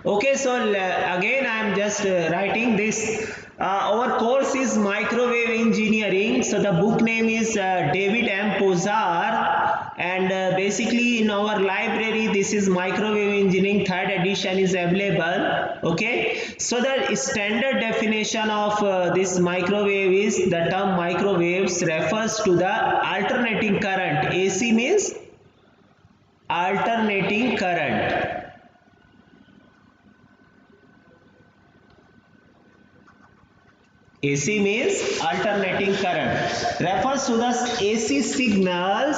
Okay, so again I am just writing this. Our course is microwave engineering. So the book name is David M. Pozar, and basically in our library this is microwave engineering third edition is available. Okay, so the standard definition of this microwave is the term microwaves refers to the alternating current. AC means alternating current. AC means alternating current. Refers to the AC signals.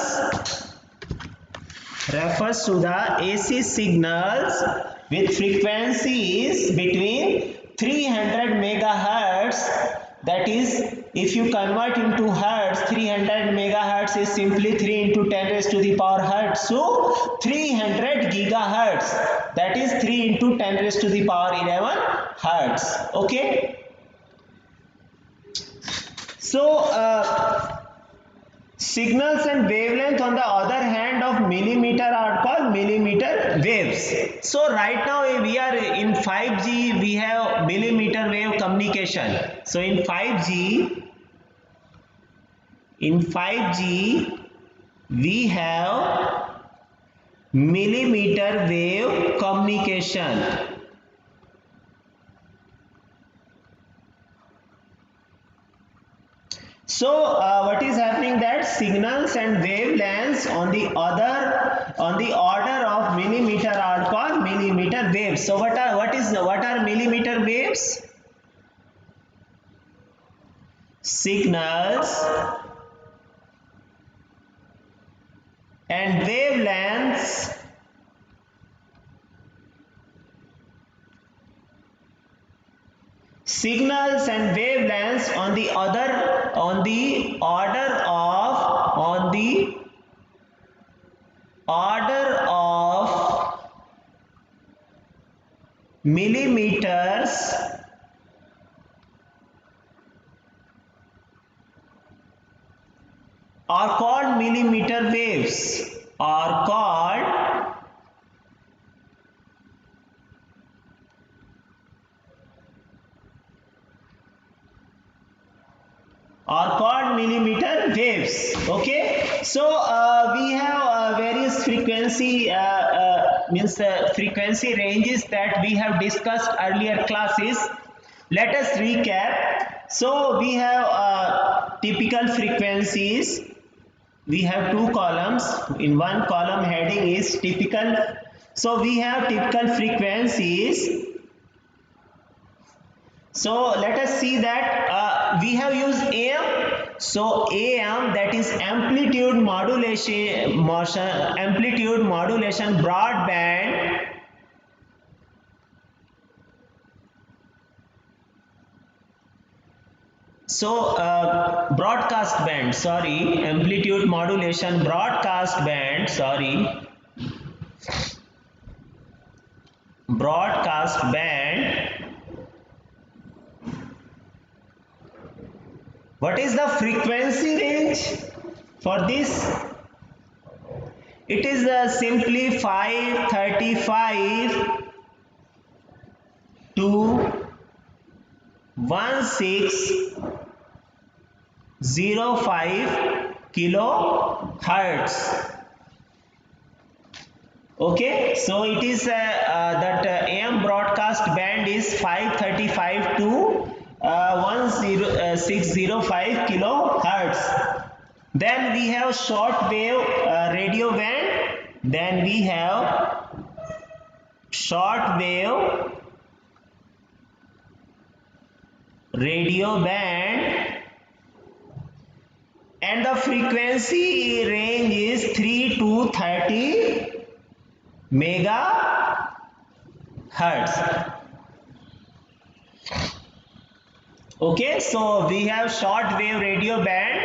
Refers to the AC signals with frequencies between 300 megahertz. That is, if you convert into hertz, 300 megahertz is simply 3 into 10 raised to the power hertz. So 300 gigahertz. That is 3 into 10 raised to the power 11 hertz. Okay. So, signals and wavelength on the other hand of millimeter are called millimeter waves. So, right now we are in 5G, we have millimeter wave communication. So, in 5G, we have millimeter wave communication. So what is happening that signals and wavelengths on the order of millimeter are called millimeter waves. So what are millimeter waves? Signals and wavelengths on the order of millimeters are called millimeter waves, are called millimeter waves. Okay, so we have various frequency frequency ranges that we have discussed earlier classes. Let us recap. So we have typical frequencies. We have two columns. In one column heading is typical. So we have typical frequencies. So let us see that we have used AM. So AM, that is amplitude modulation broadband. So broadcast band, sorry, amplitude modulation broadcast band, sorry, broadcast band. What is the frequency range for this? It is simply 535 to 1605 kilohertz. Okay, so it is that AM broadcast band is 535 to 1605 kilohertz. Then we have short wave radio band. Then we have short wave radio band, and the frequency range is 3 to 30 megahertz. Okay, so we have short wave radio band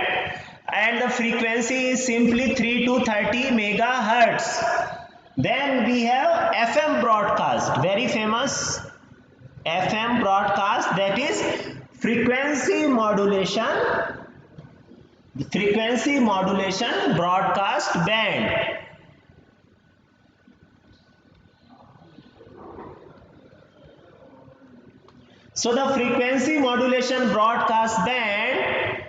and the frequency is simply 3 to 30 megahertz. Then we have FM broadcast, very famous FM broadcast, that is frequency modulation broadcast band. So the frequency modulation broadcast band,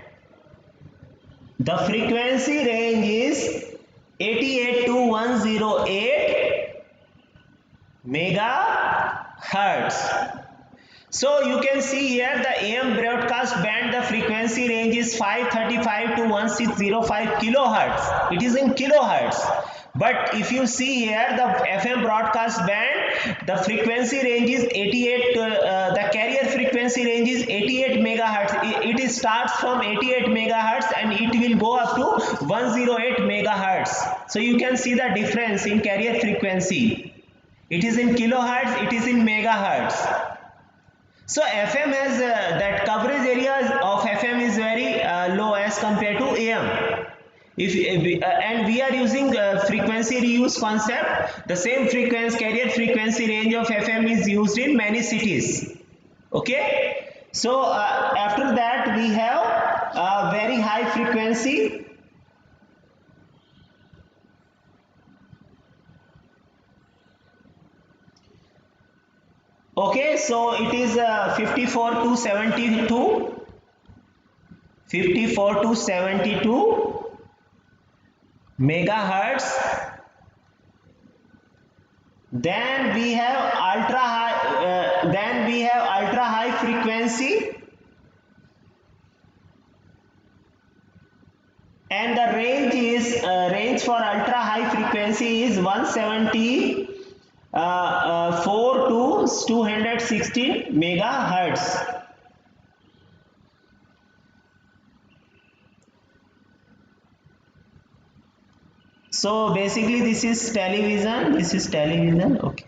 the frequency range is 88 to 108 megahertz. So you can see here the AM broadcast band, the frequency range is 535 to 1605 kilohertz. It is in kilohertz. But if you see here the FM broadcast band, the frequency range is 88, the carrier frequency range is 88 megahertz. It starts from 88 megahertz and it will go up to 108 megahertz. So you can see the difference in carrier frequency. It is in kilohertz, it is in megahertz. So FM has that coverage area of FM is very low as compared to AM. And we are using frequency reuse concept. The same frequency, carrier frequency range of FM is used in many cities. Okay. So after that we have very high frequency. Okay, so it is 54 to 72. 54 to 72 megahertz. Then we have ultra high frequency, and the range for ultra high frequency is 174 to 216 megahertz. So basically this is television. Okay.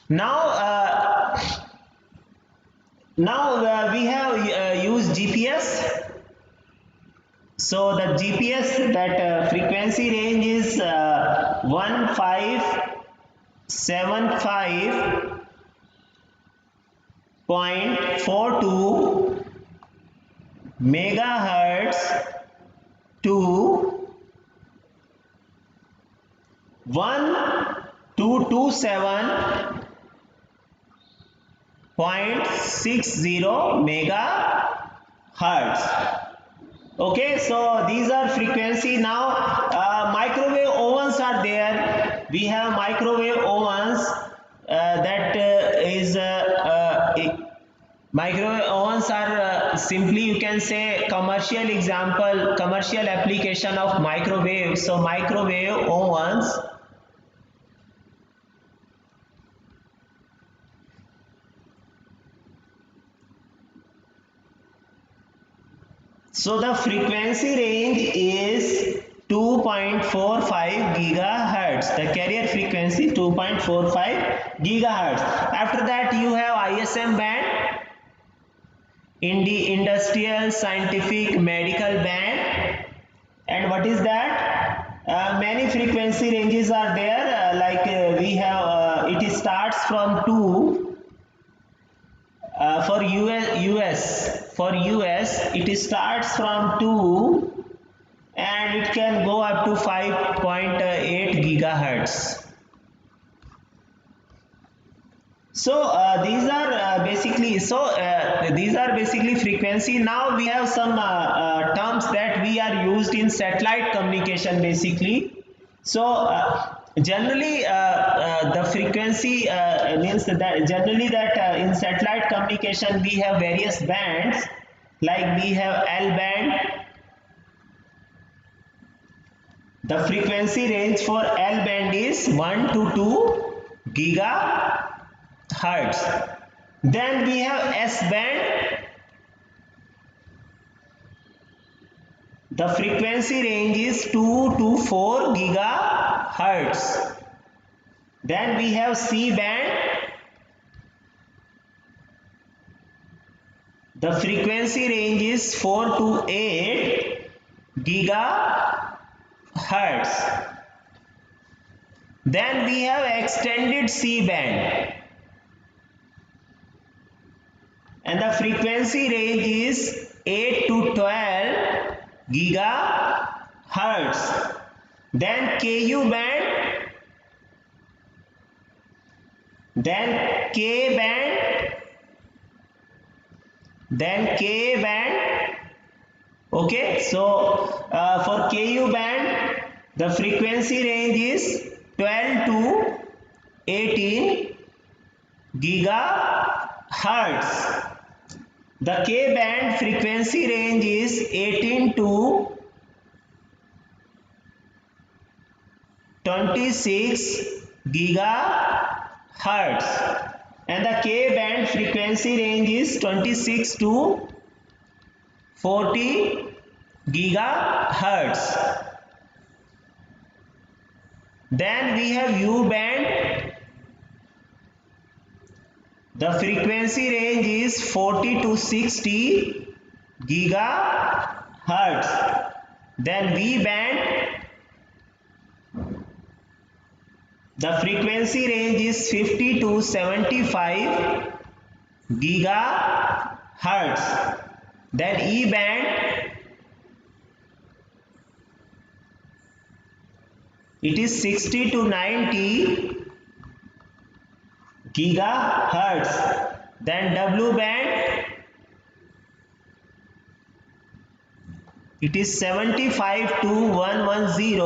Now we have used GPS. So the GPS, that frequency range is 1575.42 megahertz to 1227.60 megahertz. Okay, so these are frequency. Now microwave ovens are there. We have microwave ovens. Microwave ovens are simply, you can say, commercial application of microwave. So microwave ovens. So the frequency range is 2.45 gigahertz. The carrier frequency 2.45 gigahertz. After that you have ISM band, industrial, scientific, medical band. And what is that? Many frequency ranges are there. We have it starts from 2. For US it starts from 2 and it can go up to 5.8 gigahertz. So these are basically frequency. Now we have some terms that we are used in satellite communication basically. So generally the frequency means that in satellite communication we have various bands, like we have L band. The frequency range for L band is 1 to 2 gigahertz. Then we have S band. The frequency range is 2 to 4 gigahertz. Then we have C band. The frequency range is 4 to 8 gigahertz. Then we have extended C band. And the frequency range is 8 to 12 gigahertz. Then KU band, then K band, then Ka band. Okay, so for Ku band the frequency range is 12 to 18 gigahertz. The K band frequency range is 18 to 26 gigahertz, and the K band frequency range is 26 to 40 gigahertz. Then we have U band. The frequency range is 40 to 60 gigahertz. Then V band. The frequency range is 50 to 75 gigahertz. Then E band, it is 60 to 90 gigahertz. Then W band, it is 75 to 110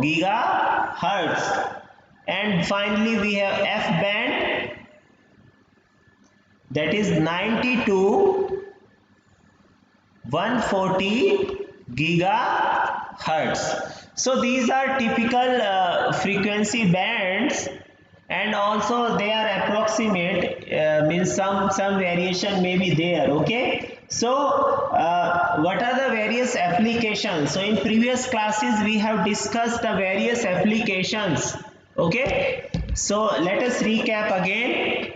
gigahertz. And finally we have F band, that is 90 to 140 gigahertz. So these are typical frequency bands, and also they are approximate, means some variation may be there. Okay, so what are the various applications? So in previous classes we have discussed the various applications. Okay, so let us recap again.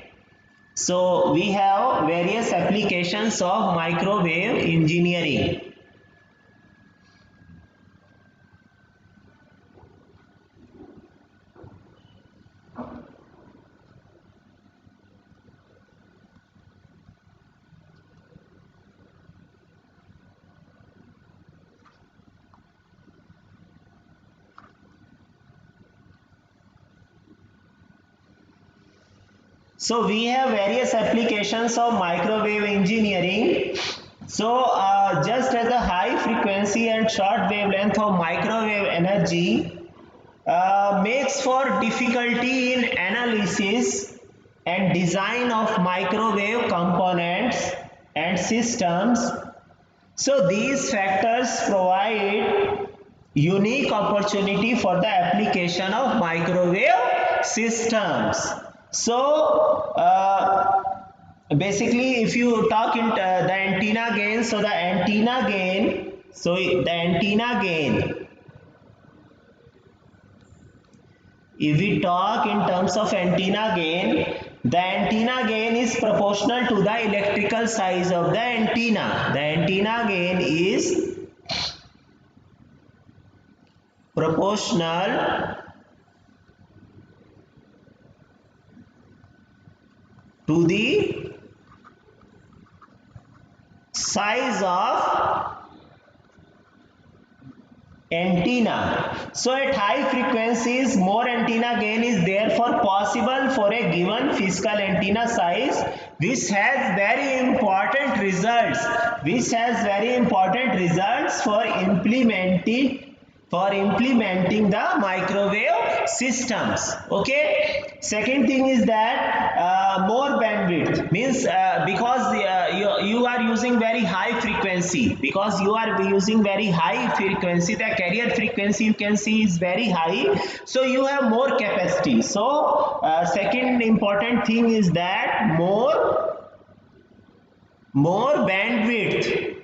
So we have various applications of microwave engineering. So we have various applications of microwave engineering. So just as the high frequency and short wavelength of microwave energy makes for difficulty in analysis and design of microwave components and systems. So these factors provide unique opportunity for the application of microwave systems. So basically if you talk in the antenna gain, so the antenna gain, if we talk in terms of antenna gain, the antenna gain is proportional to the electrical size of the antenna. The antenna gain is proportional to the size of antenna. So at high frequencies more antenna gain is therefore possible for a given physical antenna size, which has very important results for implementing the microwave systems. Okay, second thing is that more bandwidth means because you are using very high frequency, the carrier frequency you can see is very high, so you have more capacity. So second important thing is that more bandwidth.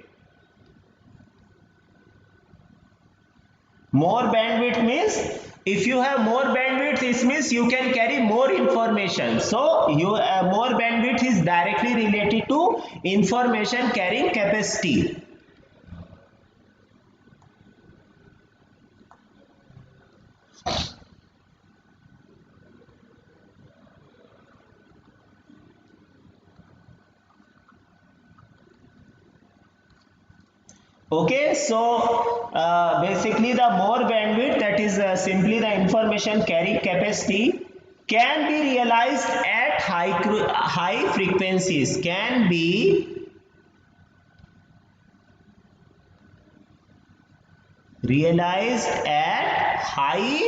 More bandwidth means if you have more bandwidth, this means you can carry more information. So more bandwidth is directly related to information carrying capacity. Okay, so basically the more bandwidth, that is simply the information carrying capacity, can be realized at high frequencies, realized at high,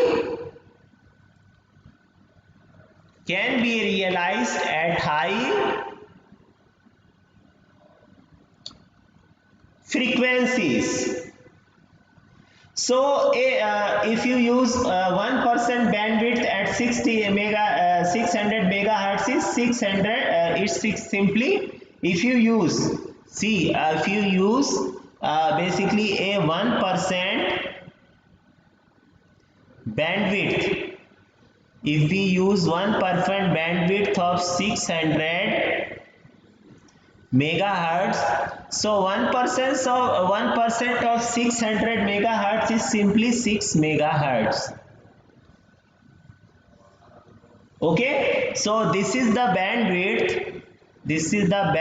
can be realized at high frequencies. So if you use 1% bandwidth at 600 megahertz is 600, it's simply if you use, see, if you use basically a 1% bandwidth, if we use 1% bandwidth of 600 megahertz, so 1% of 600 megahertz is simply 6 megahertz. Okay, so this is the bandwidth, this is the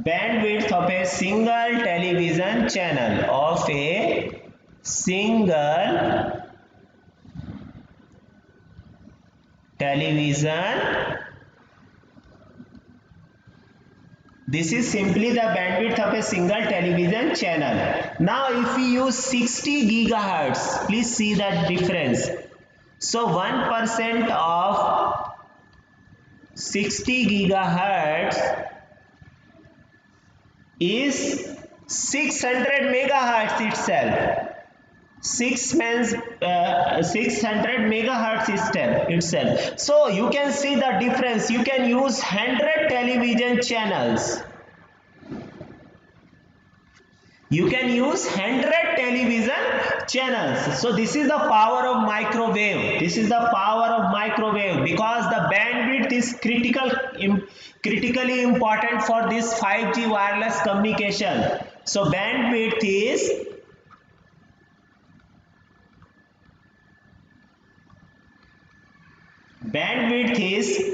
bandwidth of a single television channel, of a single television. This is simply the bandwidth of a single television channel. Now if we use 60 gigahertz, please see that difference. So 1% of 60 gigahertz is 600 megahertz itself. 600 megahertz itself. So you can see the difference. You can use 100 television channels. You can use 100 television channels. So this is the power of microwave. This is the power of microwave, because the bandwidth is critically important for this 5G wireless communication. So bandwidth is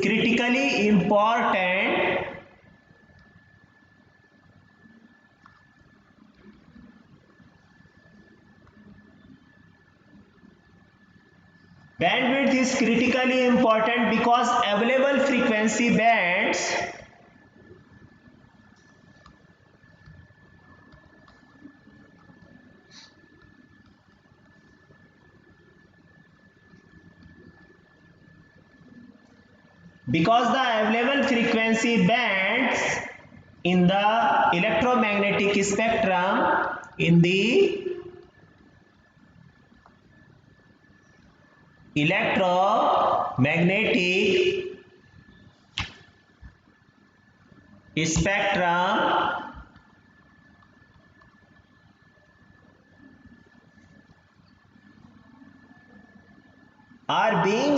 critically important because available frequency bands in the electromagnetic spectrum, in the electromagnetic spectrum are being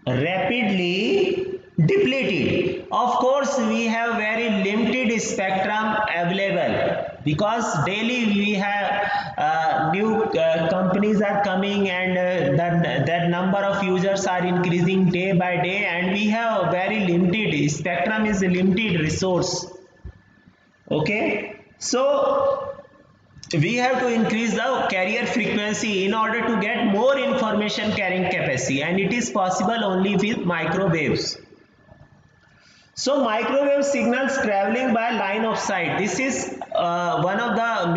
rapidly depleted. Of course, we have very limited spectrum available, because daily we have new companies are coming, and that number of users are increasing day by day, and we have very limited spectrum, is a limited resource. Okay, so we have to increase the carrier frequency in order to get more information carrying capacity, and it is possible only with microwaves. So microwave signals traveling by line of sight. This is one of the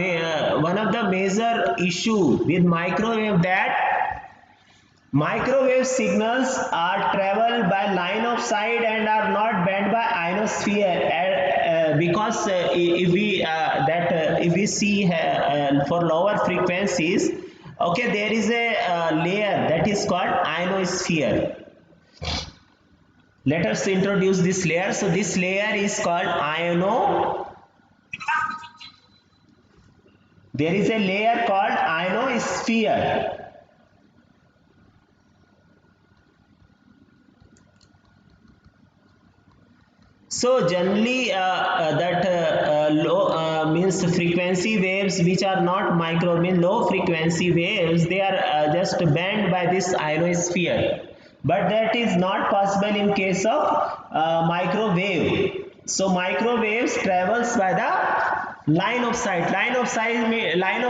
major issue with microwave, that microwave signals are traveled by line of sight and are not bent by ionosphere, because if we see for lower frequencies, okay, there is a layer that is called ionosphere. Let us introduce this layer. So this layer is called there is a layer called ionosphere. So generally low means frequency waves which are not micro, mean low frequency waves, they are just bent by this ionosphere, but that is not possible in case of microwave. So microwaves travels by the line of sight. Line of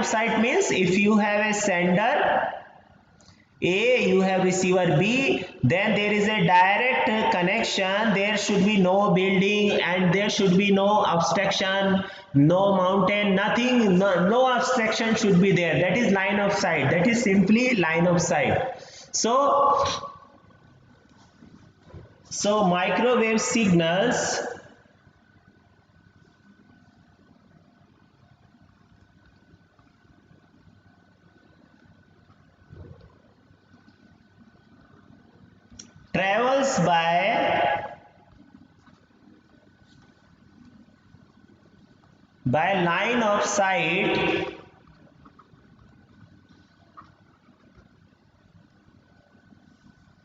sight means if you have a sender A, you have receiver B, then there is a direct connection. There should be no building and there should be no obstruction, no mountain, nothing, no obstruction should be there. That is line of sight. That is simply line of sight. So microwave signals travels by line of sight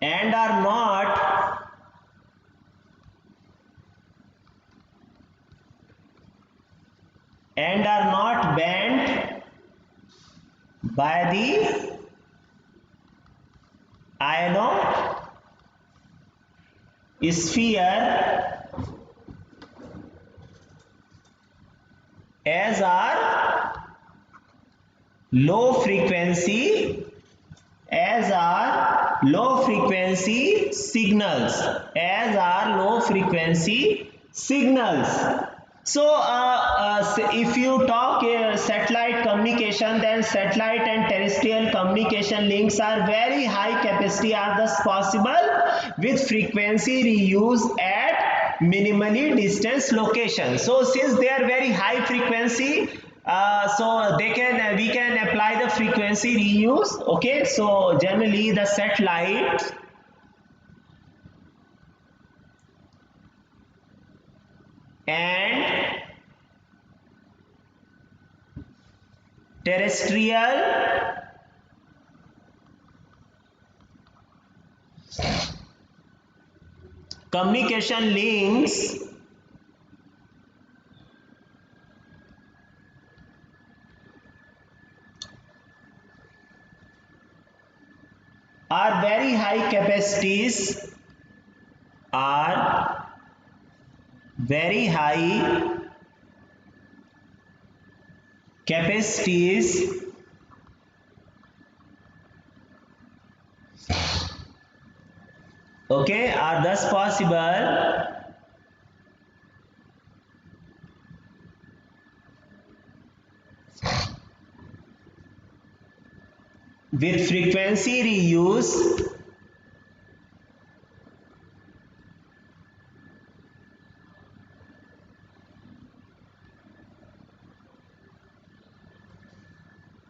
and are not bent by the ionosphere as are low frequency signals. So if you talk satellite communication, then satellite and terrestrial communication links are very high capacity, are thus possible with frequency reuse at minimally distance locations. So since they are very high frequency, so we can apply the frequency reuse. Okay, so generally the satellite and terrestrial communication links are very high capacities, okay, are thus possible with frequency reuse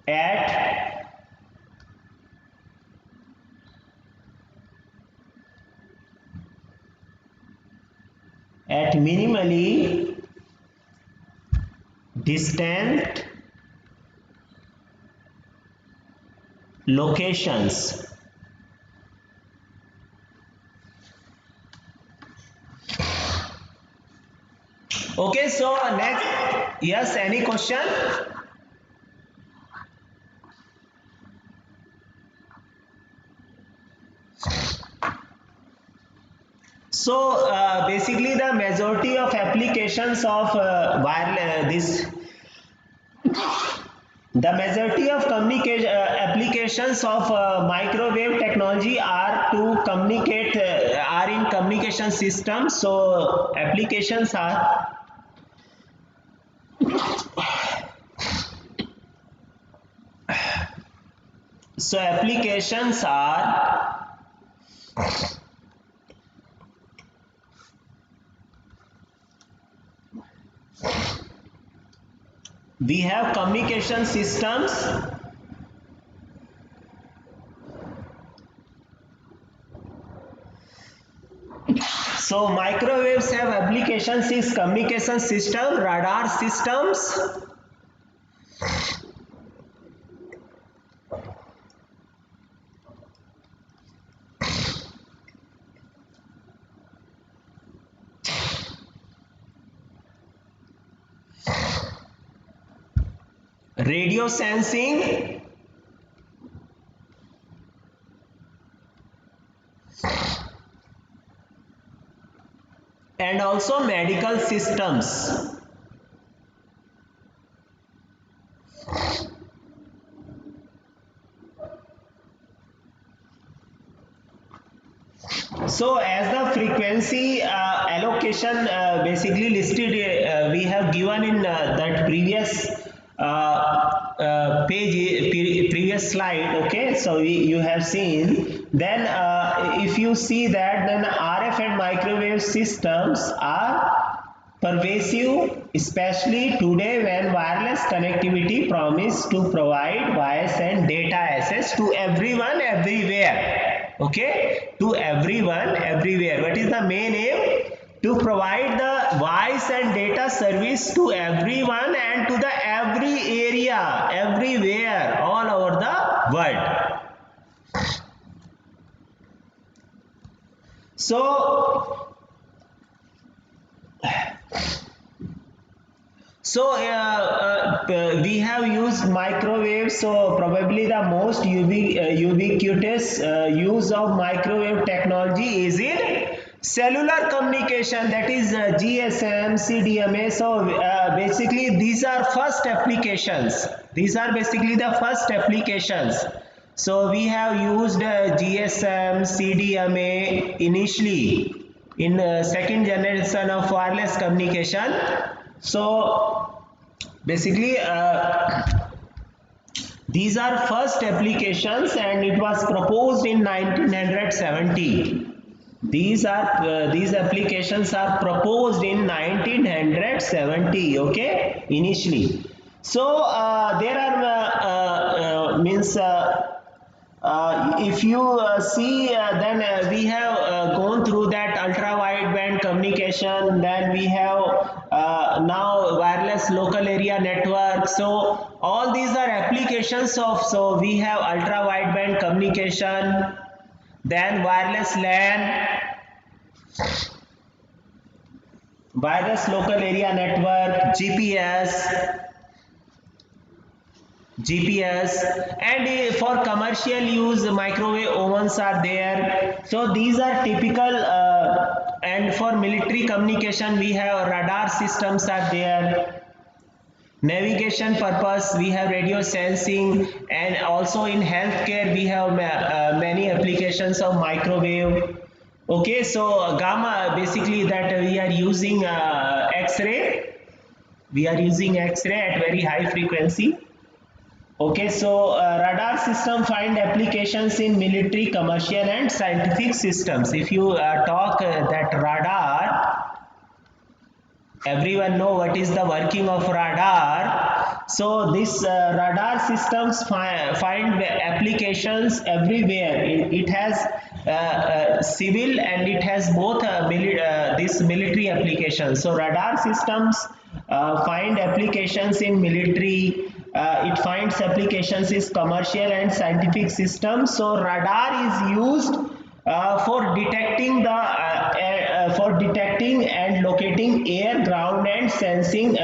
at minimally distant locations. Okay, so next, yes, any question? So basically the majority of applications of the majority of communication applications of microwave technology are to communicate are in communication systems. So applications are we have communication systems so microwaves have applications is communication system, radar systems, radio sensing, and also medical systems. So as the frequency allocation basically listed, we have given in that previous previous slide. Okay, so you have seen. Then if you see that, then RF and microwave systems are pervasive, especially today when wireless connectivity promise to provide voice and data access to everyone everywhere. Okay, to everyone everywhere. What is the main aim? To provide the voice and data service to everyone and to the every area, everywhere, all over the world. So we have used microwave. So probably the most ubiquitous use of microwave technology is in cellular communication, that is GSM, CDMA. So basically these are first applications. These are basically the first applications. So we have used GSM, CDMA initially in second generation of wireless communication. So basically these are first applications and it was proposed in 1970. These applications are proposed in 1970, okay, initially. So there are if you see, then we have gone through that ultra wideband communication. Then we have now wireless local area network. So all these are applications of, so we have ultra wideband communication, then wireless LAN, wireless local area network, GPS, and for commercial use microwave ovens are there. So these are typical, and for military communication we have radar systems are there. Navigation purpose we have radio sensing, and also in healthcare we have many applications of microwave. Okay, so gamma, basically that we are using X-ray. We are using X-ray at very high frequency. Okay, so radar system find applications in military, commercial and scientific systems. If you talk that radar, everyone know what is the working of radar. So this radar systems find applications everywhere. It has civil and it has both this military applications. So radar systems find applications in military. It finds applications in commercial and scientific systems. So radar is used for detecting and locating air, ground and sensing,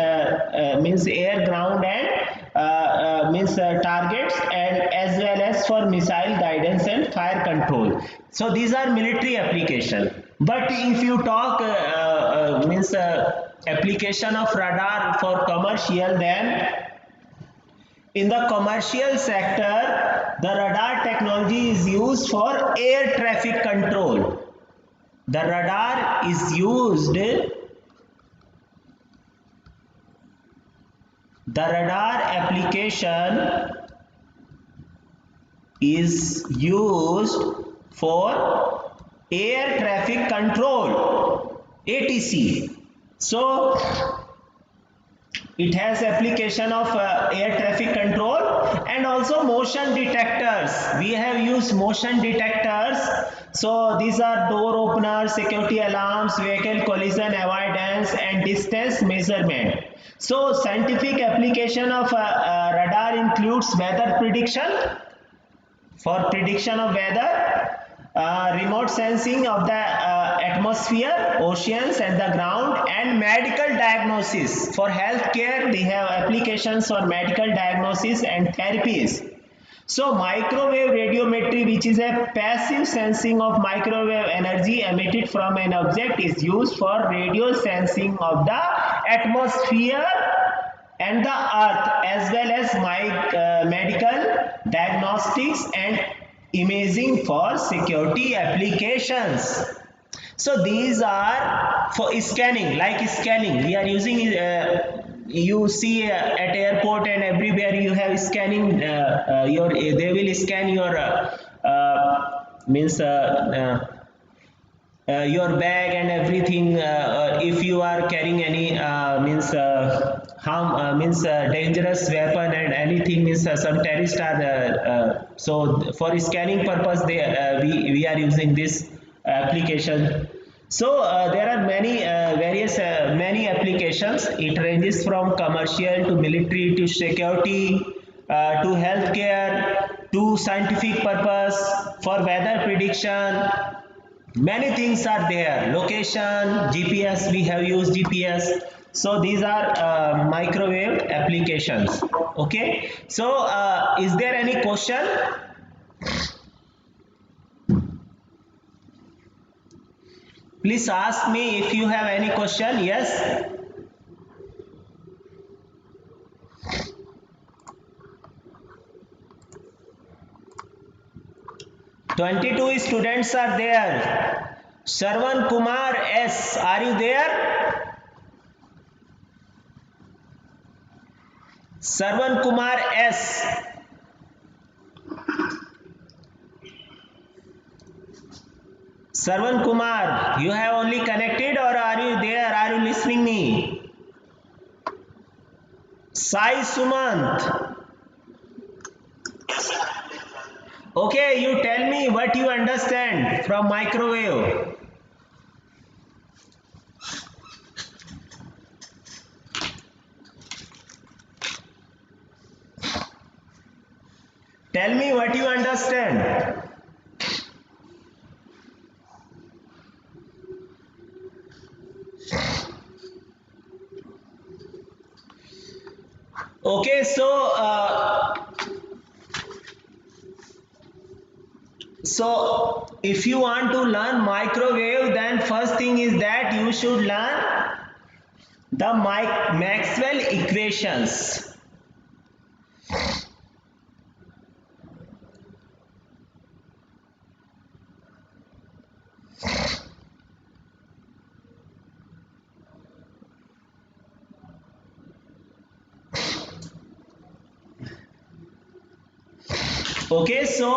means air, ground and means targets, and as well as for missile guidance and fire control. So these are military application. But if you talk application of radar for commercial, then in the commercial sector, the radar technology is used for air traffic control. The radar is used, the radar application is used for air traffic control, ATC. So it has application of air traffic control and also motion detectors. We have used motion detectors. So these are door openers, security alarms, vehicle collision avoidance and distance measurement. So scientific application of radar includes weather prediction, for prediction of weather, remote sensing of the atmosphere, oceans and the ground, and medical diagnosis. For healthcare, they have applications for medical diagnosis and therapies. So microwave radiometry, which is a passive sensing of microwave energy emitted from an object, is used for radio sensing of the atmosphere and the earth, as well as medical diagnostics and imaging for security applications. So these are for scanning, like scanning. We are using, you see at airport and everywhere you have scanning, they will scan your means your bag and everything. If you are carrying any means harm means dangerous weapon and anything, means some terrorists are so for scanning purpose they we are using this application. So there are many various many applications. It ranges from commercial to military to security to healthcare to scientific purpose, for weather prediction. Many things are there. Location, GPS, we have used GPS. So these are microwave applications. Okay, so is there any question? Please ask me if you have any question. Yes. 22 students are there. Sarvan Kumar S, are you there? Sarvan Kumar S. Sarvan Kumar, you have only connected or are you there? Are you listening me? Sai Sumant. Okay, you tell me what you understand from microwave. Tell me what you understand. Okay, so if you want to learn microwave, then first thing is that you should learn the Maxwell equations. Okay, so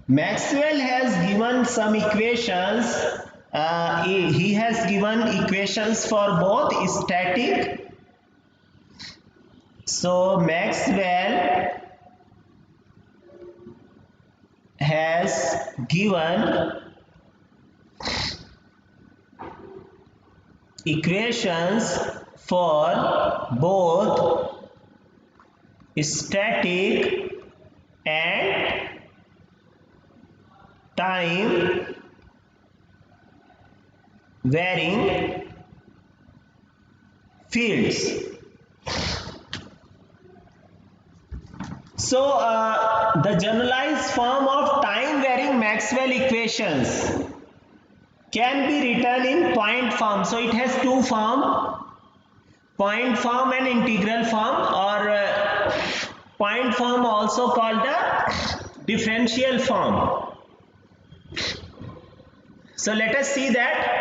Maxwell has given some equations. He has given equations for both static. So Maxwell has given equations for both static and time varying fields. So the generalized form of time varying Maxwell equations can be written in point form. So it has two forms, point form and integral form, or point form also called the differential form. So let us see that.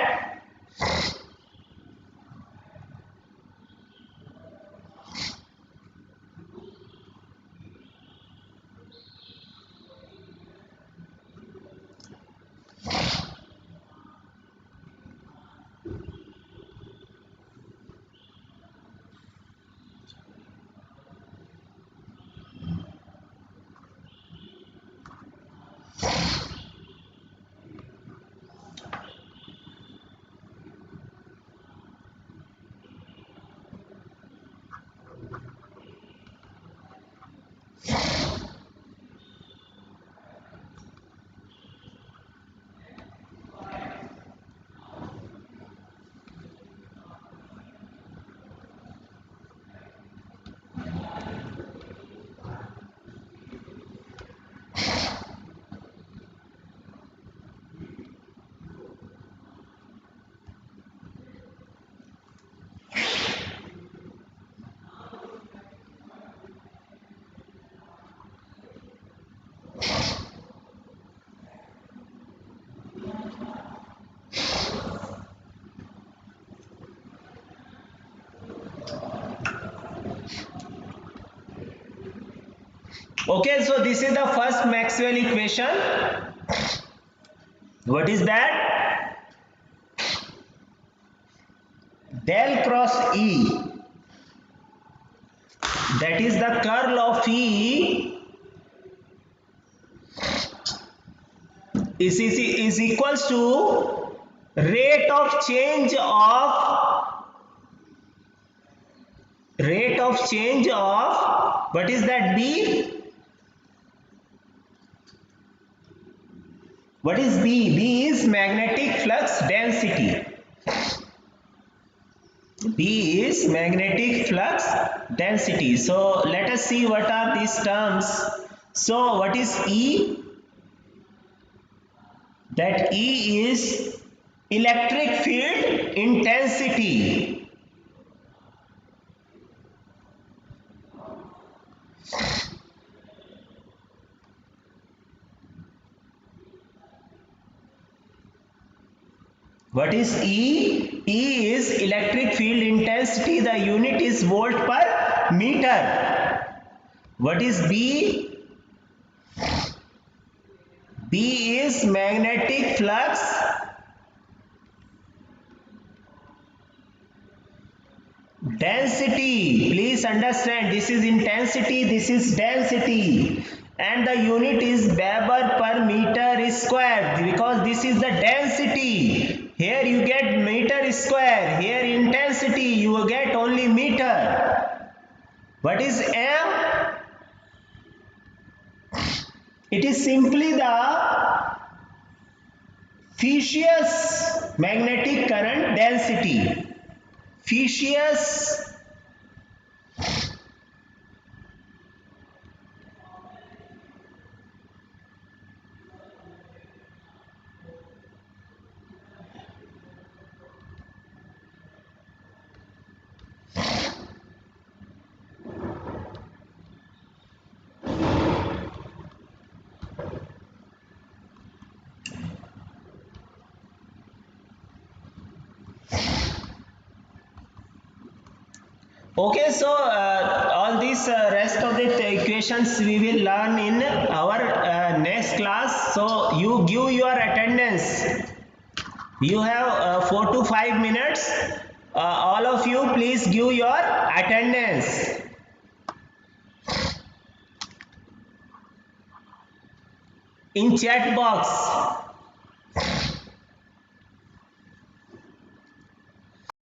Okay, so this is the first Maxwell equation. What is that? Del cross E, that is the curl of E, is equals to rate of change of what is that? B. What is B? B is magnetic flux density. B is magnetic flux density. So let us see what are these terms. So what is E? That E is electric field intensity. What is E? E is electric field intensity. The unit is volt per meter. What is B? B is magnetic flux density. Please understand, this is intensity, this is density, and the unit is Weber per meter square, because this is the density. Here you get meter square, here intensity you will get only meter. What is M? It is simply the Fetius magnetic current density. Fetius Okay, so all these rest of the equations we will learn in our next class. So you give your attendance. You have 4 to 5 minutes. All of you please give your attendance. In chat box.